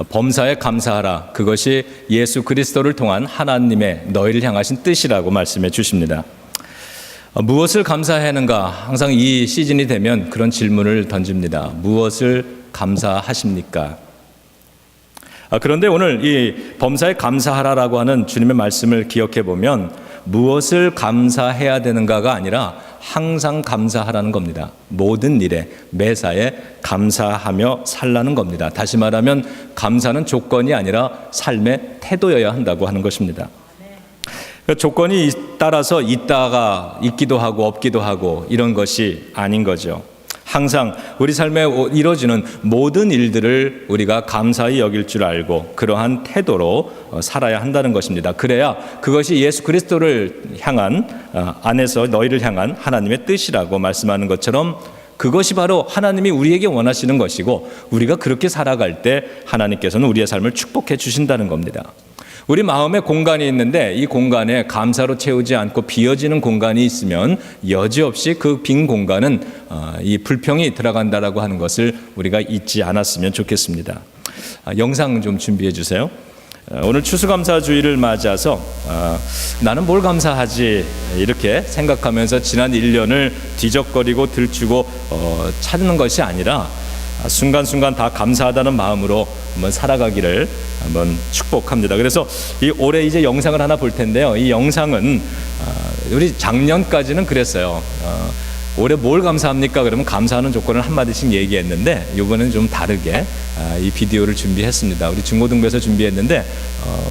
범사에 감사하라. 그것이 예수 그리스도를 통한 하나님의 너희를 향하신 뜻이라고 말씀해 주십니다. 무엇을 감사하는가? 항상 이 시즌이 되면 그런 질문을 던집니다. 무엇을 감사하십니까? 그런데 오늘 이 범사에 감사하라라고 하는 주님의 말씀을 기억해 보면 무엇을 감사해야 되는가가 아니라 항상 감사하라는 겁니다. 모든 일에 매사에 감사하며 살라는 겁니다. 다시 말하면 감사는 조건이 아니라 삶의 태도여야 한다고 하는 것입니다. 조건이 따라서 있다가 있기도 하고 없기도 하고 이런 것이 아닌 거죠. 항상 우리 삶에 이루어지는 모든 일들을 우리가 감사히 여길 줄 알고 그러한 태도로 살아야 한다는 것입니다. 그래야 그것이 예수 그리스도를 향한 안에서 너희를 향한 하나님의 뜻이라고 말씀하는 것처럼 그것이 바로 하나님이 우리에게 원하시는 것이고 우리가 그렇게 살아갈 때 하나님께서는 우리의 삶을 축복해 주신다는 겁니다. 우리 마음에 공간이 있는데 이 공간에 감사로 채우지 않고 비어지는 공간이 있으면 여지없이 그 빈 공간은 이 불평이 들어간다라고 하는 것을 우리가 잊지 않았으면 좋겠습니다. 영상 좀 준비해 주세요. 오늘 추수감사주의를 맞아서 나는 뭘 감사하지 이렇게 생각하면서 지난 1년을 뒤적거리고 들추고 찾는 것이 아니라 순간순간 다 감사하다는 마음으로 한번 살아가기를 한번 축복합니다. 그래서 이 올해 이제 영상을 하나 볼 텐데요. 이 영상은 우리 작년까지는 그랬어요. 올해 뭘 감사합니까? 그러면 감사하는 조건을 한마디씩 얘기했는데 이번에는 좀 다르게 이 비디오를 준비했습니다. 우리 중고등부에서 준비했는데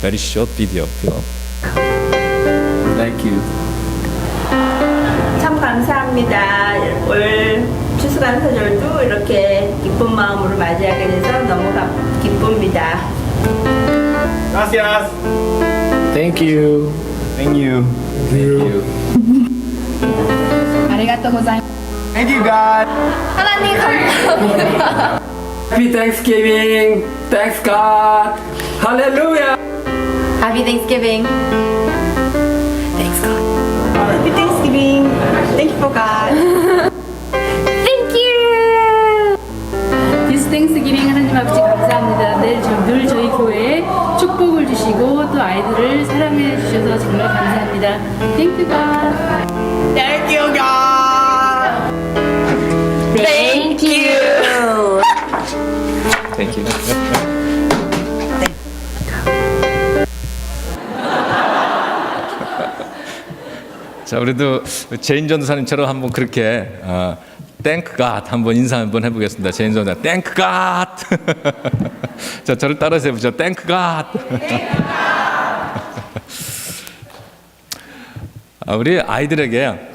very short video. Thank you. 참 감사합니다. 올 추수감사절도 이렇게 기쁜 마음으로 맞이하게 돼서 너무 기쁩니다. Gracias. Thank you. Thank you. Thank you. 아리가또 고자이마스. Thank you, God. 하나님 감사합니다. Happy Thanksgiving. Thanks God. Hallelujah. Happy Thanksgiving. Thanks God. Happy Thanksgiving. Thank you for God. Thank you. This Thanksgiving 하나님 아버지 감사합니다. 늘 저희 교회에 축복을 주시고 또 아이들을 사랑해 주셔서 정말 감사합니다. Thank you God. Thank you, God. Thank you. Thank you. 자, 우리도 제인 전도사님처럼 한번 그렇게 Thank God 한번 인사 한번 해보겠습니다. 제인 전도사 Thank God. 자, 저를 따라서 해보죠. Thank God. 우리 아이들에게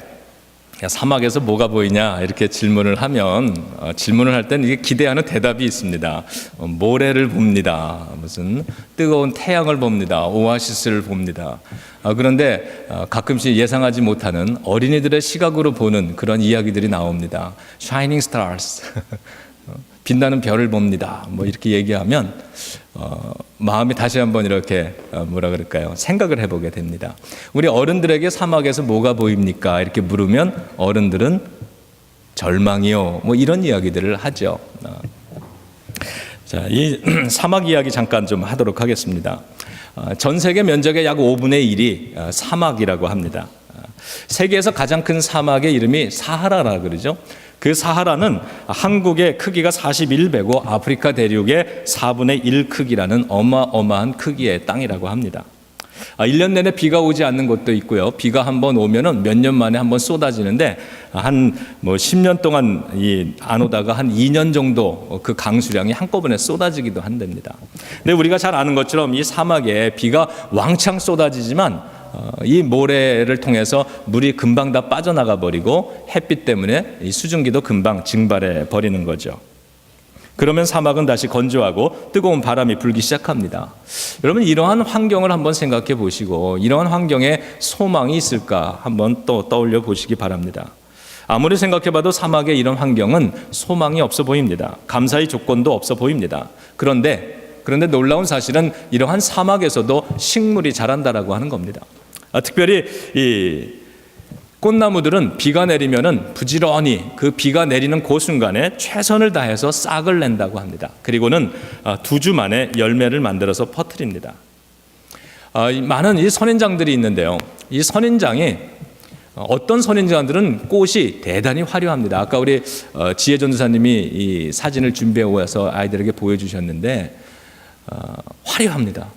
사막에서 뭐가 보이냐 이렇게 질문을 하면 질문을 할 때는 이게 기대하는 대답이 있습니다. 모래를 봅니다. 무슨 뜨거운 태양을 봅니다. 오아시스를 봅니다. 그런데 가끔씩 예상하지 못하는 어린이들의 시각으로 보는 그런 이야기들이 나옵니다. Shining stars. 빛나는 별을 봅니다. 뭐 이렇게 얘기하면 마음이 다시 한번 이렇게 뭐라 그럴까요? 생각을 해보게 됩니다. 우리 어른들에게 사막에서 뭐가 보입니까? 이렇게 물으면 어른들은 절망이요. 뭐 이런 이야기들을 하죠. 자, 이 사막 이야기 잠깐 좀 하도록 하겠습니다. 전 세계 면적의 약 5분의 1이 사막이라고 합니다. 세계에서 가장 큰 사막의 이름이 사하라라 그러죠. 그 사하라는 한국의 크기가 41배고 아프리카 대륙의 4분의 1 크기라는 어마어마한 크기의 땅이라고 합니다. 1년 내내 비가 오지 않는 곳도 있고요. 비가 한번 오면은 몇 년 만에 한번 쏟아지는데 한 10년 동안 안 오다가 한 2년 정도 그 강수량이 한꺼번에 쏟아지기도 한답니다. 근데 우리가 잘 아는 것처럼 이 사막에 비가 왕창 쏟아지지만 이 모래를 통해서 물이 금방 다 빠져나가 버리고 햇빛 때문에 이 수증기도 금방 증발해 버리는 거죠. 그러면 사막은 다시 건조하고 뜨거운 바람이 불기 시작합니다. 여러분 이러한 환경을 한번 생각해 보시고 이러한 환경에 소망이 있을까 한번 또 떠올려 보시기 바랍니다. 아무리 생각해 봐도 사막의 이런 환경은 소망이 없어 보입니다. 감사의 조건도 없어 보입니다. 그런데 놀라운 사실은 이러한 사막에서도 식물이 자란다라고 하는 겁니다. 특별히 이 꽃나무들은 비가 내리면은 부지런히 그 비가 내리는 그 순간에 최선을 다해서 싹을 낸다고 합니다. 그리고는 2주 만에 열매를 만들어서 퍼뜨립니다. 많은 이 선인장들이 있는데요. 이 선인장이 어떤 선인장들은 꽃이 대단히 화려합니다. 아까 우리 지혜 전도사님이 이 사진을 준비해 오셔서 아이들에게 보여주셨는데 화려합니다.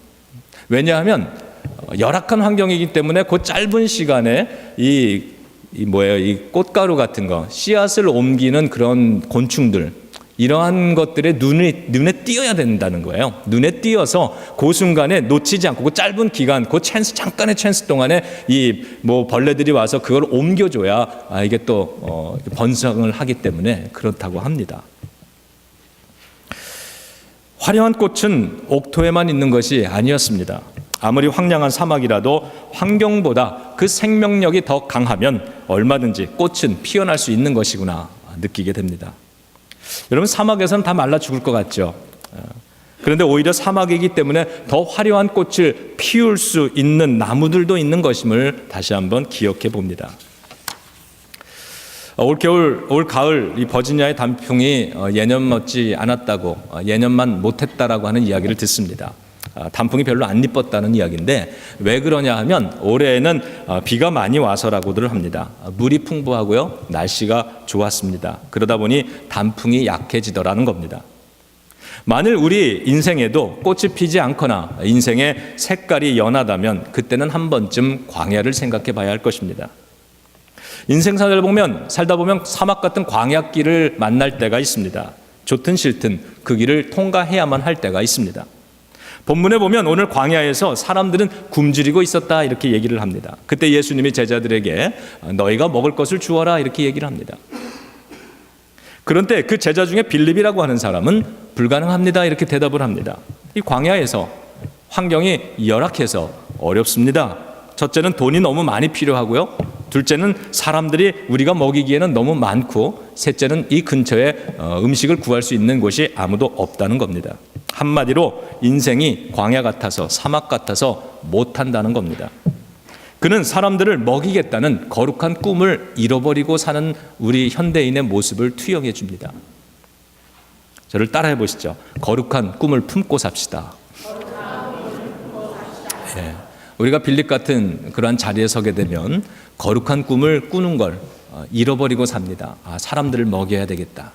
왜냐하면 열악한 환경이기 때문에 그 짧은 시간에 이 꽃가루 같은 거, 씨앗을 옮기는 그런 곤충들, 이러한 것들의 눈에 띄어야 된다는 거예요. 눈에 띄어서 그 순간에 놓치지 않고 그 짧은 기간, 그 잠깐의 찬스 동안에 벌레들이 와서 그걸 옮겨줘야 이게 또 번성을 하기 때문에 그렇다고 합니다. 화려한 꽃은 옥토에만 있는 것이 아니었습니다. 아무리 황량한 사막이라도 환경보다 그 생명력이 더 강하면 얼마든지 꽃은 피어날 수 있는 것이구나 느끼게 됩니다. 여러분, 사막에서는 다 말라 죽을 것 같죠. 그런데 오히려 사막이기 때문에 더 화려한 꽃을 피울 수 있는 나무들도 있는 것임을 다시 한번 기억해 봅니다. 올 겨울, 올 가을 이 버지니아의 단풍이 예년 멋지 않았다고, 예년만 못했다라고 하는 이야기를 듣습니다. 단풍이 별로 안 이뻤다는 이야기인데 왜 그러냐 하면 올해에는 비가 많이 와서라고들 합니다. 물이 풍부하고요, 날씨가 좋았습니다. 그러다 보니 단풍이 약해지더라는 겁니다. 만일 우리 인생에도 꽃이 피지 않거나 인생의 색깔이 연하다면 그때는 한 번쯤 광야를 생각해 봐야 할 것입니다. 인생 살다 보면 사막 같은 광야길을 만날 때가 있습니다. 좋든 싫든 그 길을 통과해야만 할 때가 있습니다. 본문에 보면 오늘 광야에서 사람들은 굶주리고 있었다 이렇게 얘기를 합니다. 그때 예수님이 제자들에게 너희가 먹을 것을 주어라 이렇게 얘기를 합니다. 그런데 그 제자 중에 빌립이라고 하는 사람은 불가능합니다 이렇게 대답을 합니다. 이 광야에서 환경이 열악해서 어렵습니다. 첫째는 돈이 너무 많이 필요하고요. 둘째는 사람들이 우리가 먹이기에는 너무 많고, 셋째는 이 근처에 음식을 구할 수 있는 곳이 아무도 없다는 겁니다. 한마디로 인생이 광야 같아서 사막 같아서 못한다는 겁니다. 그는 사람들을 먹이겠다는 거룩한 꿈을 잃어버리고 사는 우리 현대인의 모습을 투영해 줍니다. 저를 따라해 보시죠. 거룩한 꿈을 품고 삽시다. 예. 우리가 빌립 같은 그러한 자리에 서게 되면 거룩한 꿈을 꾸는 걸 잃어버리고 삽니다. 사람들을 먹여야 되겠다.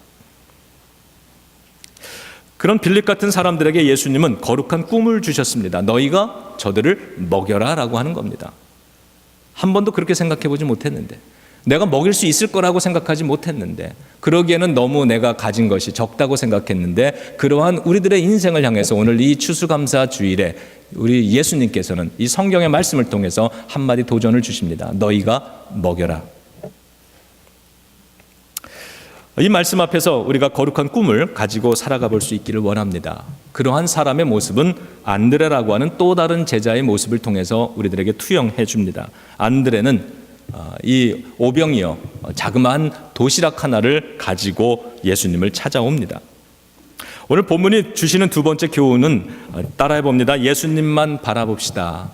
그런 빌립 같은 사람들에게 예수님은 거룩한 꿈을 주셨습니다. 너희가 저들을 먹여라 라고 하는 겁니다. 한 번도 그렇게 생각해 보지 못했는데, 내가 먹일 수 있을 거라고 생각하지 못했는데, 그러기에는 너무 내가 가진 것이 적다고 생각했는데, 그러한 우리들의 인생을 향해서 오늘 이 추수감사 주일에 우리 예수님께서는 이 성경의 말씀을 통해서 한마디 도전을 주십니다. 너희가 먹여라. 이 말씀 앞에서 우리가 거룩한 꿈을 가지고 살아가 볼 수 있기를 원합니다. 그러한 사람의 모습은 안드레라고 하는 또 다른 제자의 모습을 통해서 우리들에게 투영해 줍니다. 안드레는 이 오병이어 자그마한 도시락 하나를 가지고 예수님을 찾아옵니다. 오늘 본문이 주시는 두 번째 교훈은 따라해 봅니다. 예수님만 바라봅시다.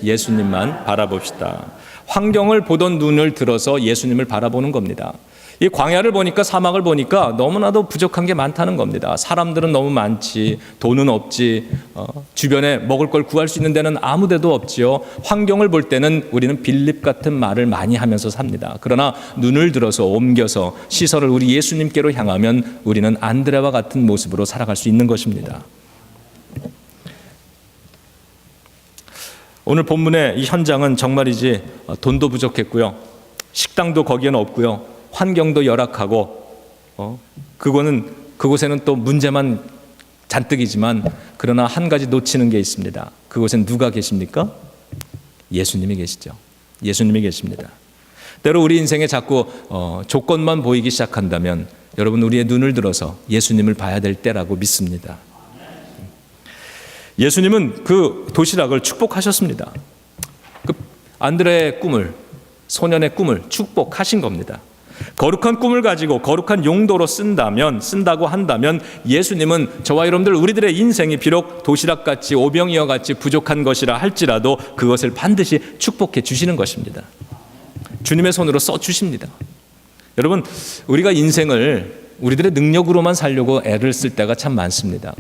예수님만 바라봅시다. 환경을 보던 눈을 들어서 예수님을 바라보는 겁니다. 이 광야를 보니까, 사막을 보니까 너무나도 부족한 게 많다는 겁니다. 사람들은 너무 많지, 돈은 없지, 주변에 먹을 걸 구할 수 있는 데는 아무 데도 없지요. 환경을 볼 때는 우리는 빌립 같은 말을 많이 하면서 삽니다. 그러나 눈을 들어서 옮겨서 시선을 우리 예수님께로 향하면 우리는 안드레와 같은 모습으로 살아갈 수 있는 것입니다. 오늘 본문의 이 현장은 정말이지 돈도 부족했고요, 식당도 거기에는 없고요, 환경도 열악하고 그곳에는 또 문제만 잔뜩이지만, 그러나 한 가지 놓치는 게 있습니다. 그곳엔 누가 계십니까? 예수님이 계시죠. 예수님이 계십니다. 때로 우리 인생에 자꾸 조건만 보이기 시작한다면 여러분, 우리의 눈을 들어서 예수님을 봐야 될 때라고 믿습니다. 예수님은 그 도시락을 축복하셨습니다. 그 안드레의 꿈을, 소년의 꿈을 축복하신 겁니다. 거룩한 꿈을 가지고 거룩한 용도로 쓴다고 한다면 예수님은 저와 여러분들, 우리들의 인생이 비록 도시락같이 오병이어같이 부족한 것이라 할지라도 그것을 반드시 축복해 주시는 것입니다. 주님의 손으로 써주십니다. 여러분, 우리가 인생을 우리들의 능력으로만 살려고 애를 쓸 때가 참 많습니다.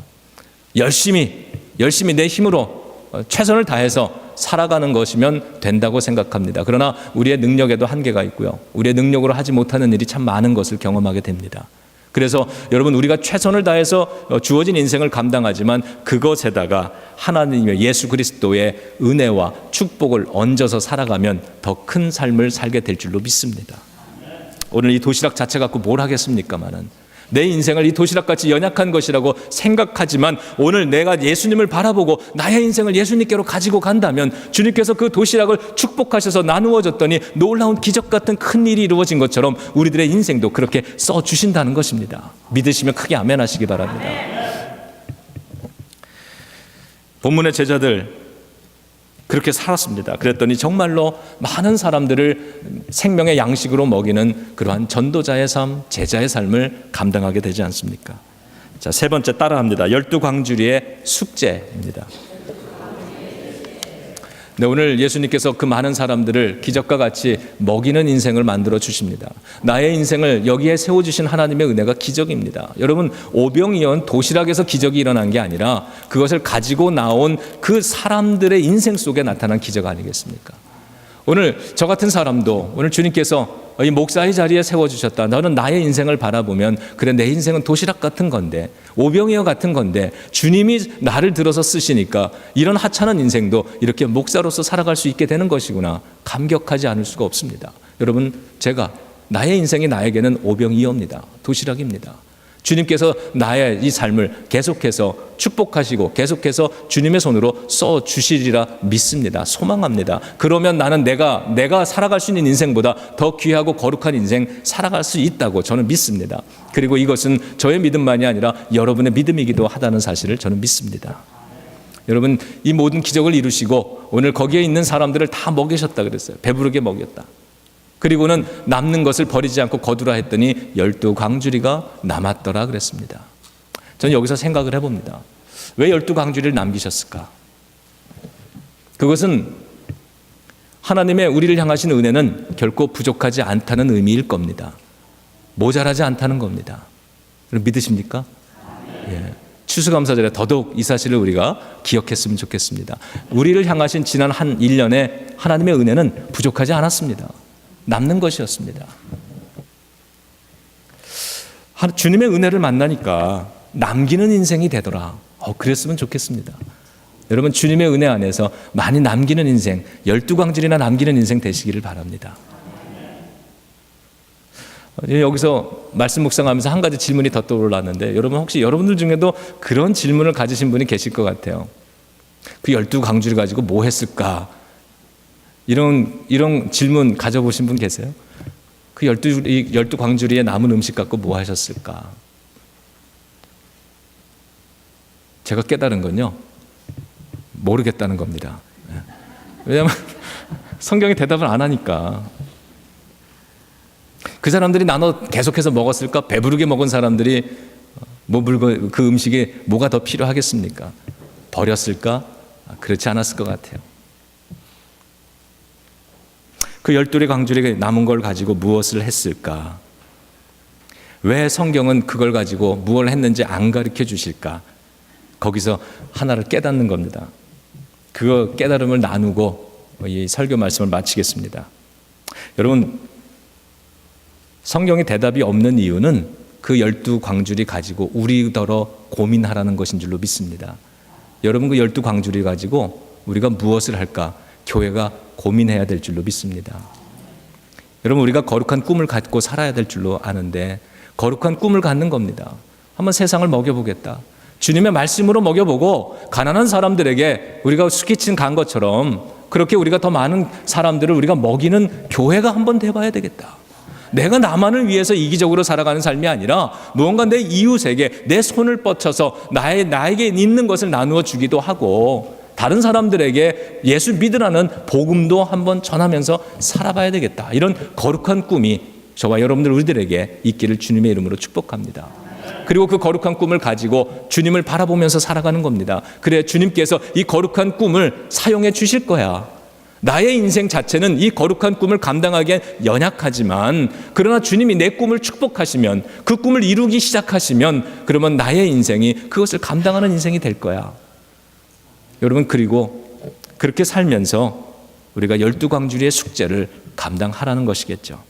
열심히 내 힘으로 최선을 다해서 살아가는 것이면 된다고 생각합니다. 그러나 우리의 능력에도 한계가 있고요. 우리의 능력으로 하지 못하는 일이 참 많은 것을 경험하게 됩니다. 그래서 여러분, 우리가 최선을 다해서 주어진 인생을 감당하지만 그것에다가 하나님의 예수 그리스도의 은혜와 축복을 얹어서 살아가면 더 큰 삶을 살게 될 줄로 믿습니다. 오늘 이 도시락 자체 갖고 뭘 하겠습니까마는 내 인생을 이 도시락같이 연약한 것이라고 생각하지만 오늘 내가 예수님을 바라보고 나의 인생을 예수님께로 가지고 간다면 주님께서 그 도시락을 축복하셔서 나누어 줬더니 놀라운 기적 같은 큰 일이 이루어진 것처럼 우리들의 인생도 그렇게 써주신다는 것입니다. 믿으시면 크게 아멘 하시기 바랍니다. 본문의 제자들 그렇게 살았습니다. 그랬더니 정말로 많은 사람들을 생명의 양식으로 먹이는 그러한 전도자의 삶, 제자의 삶을 감당하게 되지 않습니까? 자, 세 번째 따라합니다. 12광주리의 숙제입니다. 네, 오늘 예수님께서 그 많은 사람들을 기적과 같이 먹이는 인생을 만들어 주십니다. 나의 인생을 여기에 세워주신 하나님의 은혜가 기적입니다. 여러분, 오병이어는 도시락에서 기적이 일어난 게 아니라 그것을 가지고 나온 그 사람들의 인생 속에 나타난 기적 아니겠습니까? 오늘 저 같은 사람도 오늘 주님께서 이 목사의 자리에 세워주셨다. 너는 나의 인생을 바라보면 그래, 내 인생은 도시락 같은 건데, 오병이어 같은 건데 주님이 나를 들어서 쓰시니까 이런 하찮은 인생도 이렇게 목사로서 살아갈 수 있게 되는 것이구나. 감격하지 않을 수가 없습니다. 여러분, 나의 인생이 나에게는 오병이어입니다. 도시락입니다. 주님께서 나의 이 삶을 계속해서 축복하시고 계속해서 주님의 손으로 써주시리라 믿습니다. 소망합니다. 그러면 나는 내가 살아갈 수 있는 인생보다 더 귀하고 거룩한 인생 살아갈 수 있다고 저는 믿습니다. 그리고 이것은 저의 믿음만이 아니라 여러분의 믿음이기도 하다는 사실을 저는 믿습니다. 여러분, 이 모든 기적을 이루시고 오늘 거기에 있는 사람들을 다 먹이셨다 그랬어요. 배부르게 먹였다. 그리고는 남는 것을 버리지 않고 거두라 했더니 12광주리가 남았더라 그랬습니다. 저는 여기서 생각을 해봅니다. 왜 12광주리를 남기셨을까? 그것은 하나님의 우리를 향하신 은혜는 결코 부족하지 않다는 의미일 겁니다. 모자라지 않다는 겁니다. 여러분, 믿으십니까? 예. 추수감사절에 더더욱 이 사실을 우리가 기억했으면 좋겠습니다. 우리를 향하신 지난 한 1년에 하나님의 은혜는 부족하지 않았습니다. 남는 것이었습니다. 주님의 은혜를 만나니까 남기는 인생이 되더라. 그랬으면 좋겠습니다. 여러분, 주님의 은혜 안에서 많이 남기는 인생, 12광주리나 남기는 인생 되시기를 바랍니다. 여기서 말씀 묵상하면서 한 가지 질문이 더 떠올랐는데, 여러분, 혹시 여러분들 중에도 그런 질문을 가지신 분이 계실 것 같아요. 그 12광주리 가지고 뭐 했을까? 이런 질문 가져보신 분 계세요? 그 12광주리에 남은 음식 갖고 뭐 하셨을까? 제가 깨달은 건요, 모르겠다는 겁니다. 왜냐하면 성경이 대답을 안 하니까. 그 사람들이 나눠 계속해서 먹었을까? 배부르게 먹은 사람들이 그 음식에 뭐가 더 필요하겠습니까? 버렸을까? 그렇지 않았을 것 같아요. 그 12광주리가 남은 걸 가지고 무엇을 했을까? 왜 성경은 그걸 가지고 무엇을 했는지 안 가르쳐 주실까? 거기서 하나를 깨닫는 겁니다. 그 깨달음을 나누고 이 설교 말씀을 마치겠습니다. 여러분, 성경에 대답이 없는 이유는 그 12광주리 가지고 우리더러 고민하라는 것인 줄로 믿습니다. 여러분, 그 12광주리 가지고 우리가 무엇을 할까? 교회가 고민해야 될 줄로 믿습니다. 여러분, 우리가 거룩한 꿈을 갖고 살아야 될 줄로 아는데 거룩한 꿈을 갖는 겁니다. 한번 세상을 먹여보겠다. 주님의 말씀으로 먹여보고 가난한 사람들에게 우리가 스키친 간 것처럼 그렇게 우리가 더 많은 사람들을 우리가 먹이는 교회가 한번 돼봐야 되겠다. 내가 나만을 위해서 이기적으로 살아가는 삶이 아니라 무언가 내 이웃에게 내 손을 뻗쳐서 나에게 있는 것을 나누어 주기도 하고 다른 사람들에게 예수 믿으라는 복음도 한번 전하면서 살아봐야 되겠다. 이런 거룩한 꿈이 저와 여러분들 우리들에게 있기를 주님의 이름으로 축복합니다. 그리고 그 거룩한 꿈을 가지고 주님을 바라보면서 살아가는 겁니다. 그래, 주님께서 이 거룩한 꿈을 사용해 주실 거야. 나의 인생 자체는 이 거룩한 꿈을 감당하기엔 연약하지만 그러나 주님이 내 꿈을 축복하시면 그 꿈을 이루기 시작하시면 그러면 나의 인생이 그것을 감당하는 인생이 될 거야. 여러분, 그리고 그렇게 살면서 우리가 12광주리의 숙제를 감당하라는 것이겠죠.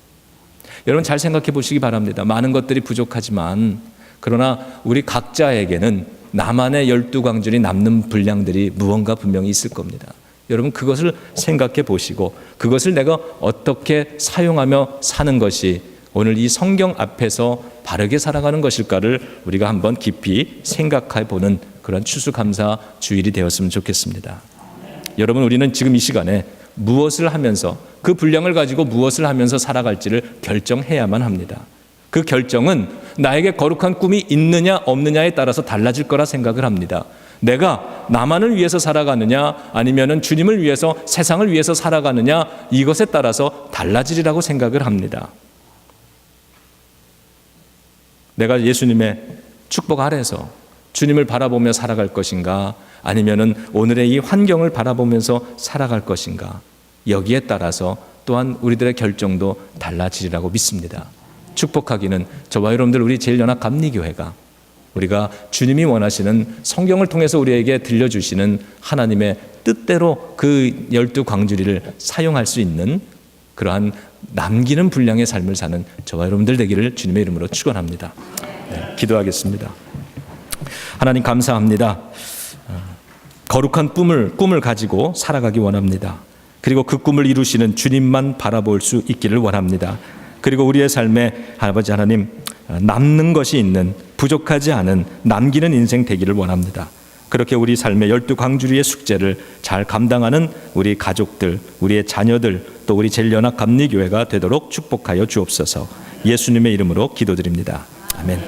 여러분, 잘 생각해 보시기 바랍니다. 많은 것들이 부족하지만 그러나 우리 각자에게는 나만의 12광주리 남는 분량들이 무언가 분명히 있을 겁니다. 여러분, 그것을 생각해 보시고 그것을 내가 어떻게 사용하며 사는 것이 오늘 이 성경 앞에서 바르게 살아가는 것일까를 우리가 한번 깊이 생각해 보는 그런 추수감사 주일이 되었으면 좋겠습니다. 여러분, 우리는 지금 이 시간에 무엇을 하면서 그 분량을 가지고 무엇을 하면서 살아갈지를 결정해야만 합니다. 그 결정은 나에게 거룩한 꿈이 있느냐 없느냐에 따라서 달라질 거라 생각을 합니다. 내가 나만을 위해서 살아가느냐 아니면은 주님을 위해서 세상을 위해서 살아가느냐 이것에 따라서 달라지리라고 생각을 합니다. 내가 예수님의 축복 아래서 주님을 바라보며 살아갈 것인가 아니면은 오늘의 이 환경을 바라보면서 살아갈 것인가 여기에 따라서 또한 우리들의 결정도 달라지리라고 믿습니다. 축복하기는 저와 여러분들 우리 제일연합감리교회가 우리가 주님이 원하시는 성경을 통해서 우리에게 들려주시는 하나님의 뜻대로 그 12광주리를 사용할 수 있는 그러한 남기는 분량의 삶을 사는 저와 여러분들 되기를 주님의 이름으로 축원합니다. 네, 기도하겠습니다. 하나님 감사합니다. 거룩한 꿈을 가지고 살아가기 원합니다. 그리고 그 꿈을 이루시는 주님만 바라볼 수 있기를 원합니다. 그리고 우리의 삶에 아버지 하나님 남는 것이 있는 부족하지 않은 남기는 인생 되기를 원합니다. 그렇게 우리 삶의 12광주리의 숙제를 잘 감당하는 우리 가족들, 우리의 자녀들, 또 우리 제일연합감리교회가 되도록 축복하여 주옵소서. 예수님의 이름으로 기도드립니다. 아멘.